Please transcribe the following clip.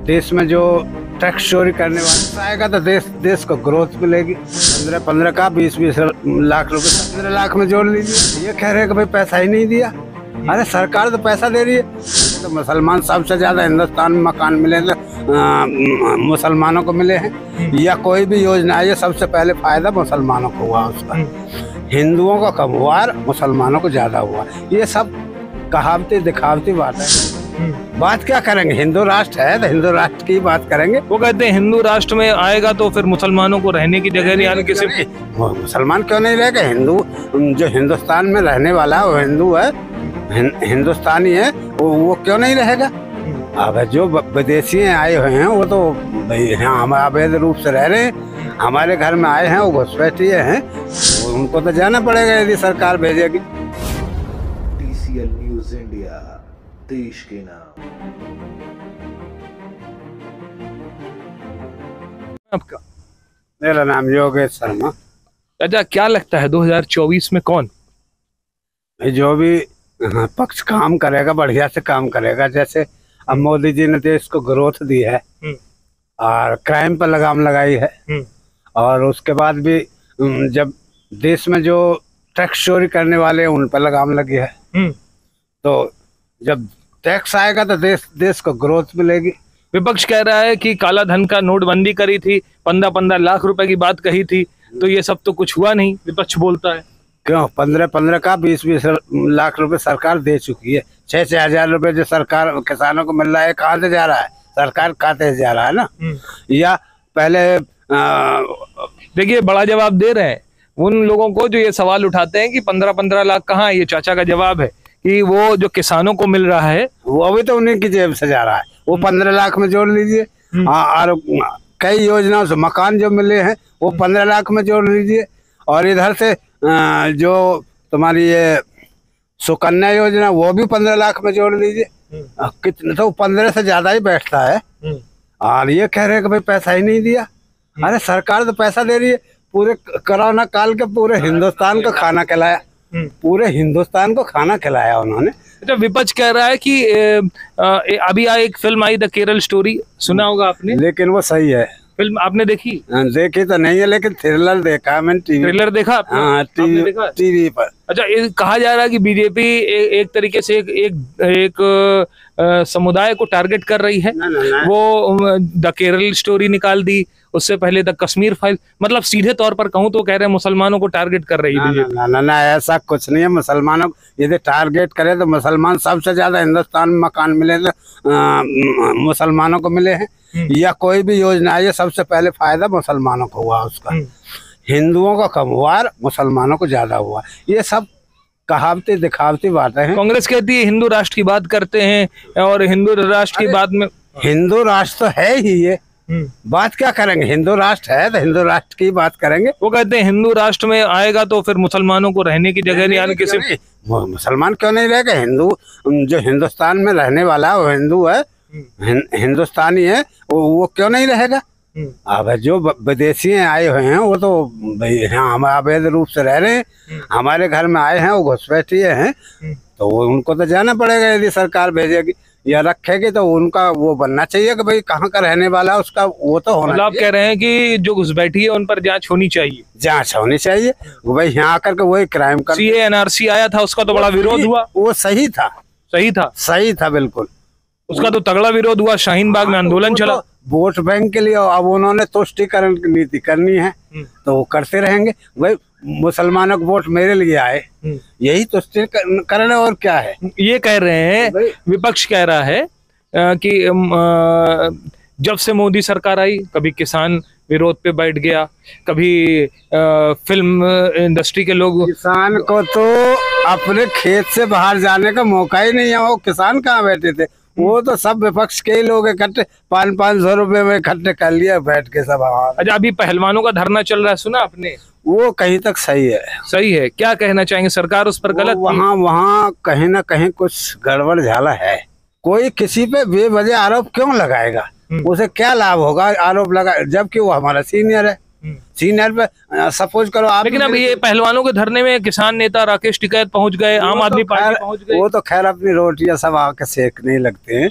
देश में जो टैक्स चोरी करने वाला आएगा तो देश को ग्रोथ मिलेगी। 15 का 20 लाख रुपए 15 लाख में जोड़ लीजिए। ये कह रहे हैं कि भाई पैसा ही नहीं दिया। अरे सरकार तो पैसा दे रही है। तो मुसलमान सबसे ज्यादा हिंदुस्तान में मकान मिले तो मुसलमानों को मिले हैं, या कोई भी योजना है सबसे पहले फायदा मुसलमानों को हुआ उसका। हिंदुओं का कम हुआ, मुसलमानों को ज्यादा हुआ। ये सब कहावती दिखावती बात है। बात क्या करेंगे? हिंदू राष्ट्र है तो हिंदू राष्ट्र की बात करेंगे। वो कहते हैं हिंदू राष्ट्र में आएगा तो फिर मुसलमानों को रहने की जगह नहीं, यानी किसी मुसलमान क्यों नहीं रहेगा? हिंदू जो हिंदुस्तान में रहने वाला है वो हिंदू है, हिंदुस्तानी है, वो क्यों नहीं रहेगा? अब जो विदेशी आए हुए हैं वो तो यहाँ हम अवैध रूप से रह रहे हैं, हमारे घर में आए हैं, वो घुसपैठिए हैं, उनको तो जाना पड़ेगा यदि सरकार भेजेगी। TCL न्यूज़ इंडिया, देश के नाम। आपका? मेरा नाम योगेश शर्मा। अच्छा, क्या लगता है 2024 में कौन? जो भी पक्ष काम करेगा बढ़िया से काम करेगा। जैसे अब मोदी जी ने देश को ग्रोथ दी है और क्राइम पर लगाम लगाई है, और उसके बाद भी जब देश में जो टैक्स चोरी करने वाले हैं उन पर लगाम लगी है। तो जब टैक्स आएगा तो देश को ग्रोथ मिलेगी। विपक्ष कह रहा है कि काला धन का नोटबंदी करी थी, 15 लाख रुपए की बात कही थी, तो ये सब तो कुछ हुआ नहीं, विपक्ष बोलता है। क्यों? 15 का 20 लाख रुपए सरकार दे चुकी है। 6 हजार रुपए जो सरकार किसानों को मिल रहा है, कहाँ से जा रहा है? सरकार खाते से जा रहा है ना। या पहले देखिए, बड़ा जवाब दे रहे हैं उन लोगों को जो ये सवाल उठाते हैं कि 15 लाख कहाँ? ये चाचा का जवाब है कि वो जो किसानों को मिल रहा है वो अभी तो उन्हीं की जेब से जा रहा है। वो 15 लाख में जोड़ लीजिए, और कई योजनाओं से मकान जो मिले हैं वो 15 लाख में जोड़ लीजिए, और इधर से जो तुम्हारी ये सुकन्या योजना वो भी 15 लाख में जोड़ लीजिए। कितने तो 15 से ज्यादा ही बैठता है। और ये कह रहे हैं कि भाई पैसा ही नहीं दिया। अरे सरकार तो पैसा दे रही है। पूरे कोरोना काल के पूरे हिंदुस्तान को खाना खिलाया, पूरे हिंदुस्तान को खाना खिलाया उन्होंने। अच्छा, विपक्ष कह रहा है कि अभी एक film I the Kerala story, सुना होगा आपने? लेकिन वो सही है। फिल्म आपने देखी? देखी तो नहीं है, लेकिन थ्रिलर देखा मैंने। थ्रिलर देखा आपने? हाँ, टीवी पर। अच्छा, कहा जा रहा है कि बीजेपी एक तरीके से एक समुदाय को टारगेट कर रही है। वो द केरल स्टोरी निकाल दी, उससे पहले द कश्मीर फाइल, मतलब सीधे तौर पर कहूँ तो कह रहे हैं मुसलमानों को टारगेट कर रही है। ना, ऐसा कुछ नहीं है। मुसलमानों को यदि टारगेट करे तो मुसलमान सबसे ज्यादा हिंदुस्तान में मकान मिले तो मुसलमानों को मिले हैं, या कोई भी योजना है सबसे पहले फायदा मुसलमानों को हुआ उसका। हिंदुओं का कम हुआ, मुसलमानों को ज्यादा हुआ। ये सब कहावती दिखावती बातें हैं। कांग्रेस कहती है हिंदू राष्ट्र की बात करते हैं, और हिंदू राष्ट्र की बात में हिंदू राष्ट्र तो है ही। ये बात क्या करेंगे? हिंदू राष्ट्र है तो हिंदू राष्ट्र की बात करेंगे। वो कहते हैं हिंदू राष्ट्र में आएगा तो फिर मुसलमानों को रहने की जगह नहीं, यानी किसी मुसलमान क्यों नहीं रहेगा? हिंदू जो हिंदुस्तान में रहने वाला है वो हिंदू है, हिंदुस्तानी है, वो क्यों नहीं रहेगा? अब जो विदेशी आए हुए हैं वो तो यहाँ हम अवैध रूप से रह रहे हैं, हमारे घर में आए हैं, वो घुसपैठिए हैं, तो उनको तो जाना पड़ेगा यदि सरकार भेजेगी या रखेगी। तो उनका वो बनना चाहिए कि भाई कहाँ का रहने वाला है उसका वो तो होना। आप कह रहे हैं कि जो घुसपैठी है उन पर जांच होनी चाहिए? जांच होनी चाहिए। भाई यहाँ आकर के वही क्राइम कर। CAA NRC आया था, उसका तो बड़ा विरोध हुआ। वो सही था, सही था बिल्कुल। उसका तो तगड़ा विरोध हुआ, शाहीन बाग में आंदोलन चला। वोट बैंक के लिए अब उन्होंने तुष्टिकरण की नीति करनी है तो वो करते रहेंगे। भाई मुसलमानों को वोट मेरे लिए आए, यही तुष्टिकरण है, और क्या है? ये कह रहे हैं, विपक्ष कह रहा है कि जब से मोदी सरकार आई, कभी किसान विरोध पे बैठ गया, कभी फिल्म इंडस्ट्री के लोग। किसान को तो अपने खेत से बाहर जाने का मौका ही नहीं है। वो किसान कहाँ बैठे थे? वो तो सब विपक्ष के ही लोग इकट्ठे 500 रुपए में इकट्ठे कर लिया बैठ के सब। अच्छा, अभी पहलवानों का धरना चल रहा है, सुना आपने? वो कहीं तक सही है। सही है? क्या कहना चाहेंगे? सरकार उस पर गलत? वहाँ कहीं ना कहीं कुछ गड़बड़ झाला है। कोई किसी पे बेवजह आरोप क्यों लगाएगा? उसे क्या लाभ होगा आरोप लगा, जबकि वो हमारा सीनियर है। सीनियर पे सपोज करो आप। लेकिन अब ये पहलवानों के धरने में किसान नेता राकेश टिकैत पहुंच गए, आम आदमी पार्टी पहुंच गए। वो तो खैर अपनी रोटियां सब आके सेकने लगते हैं।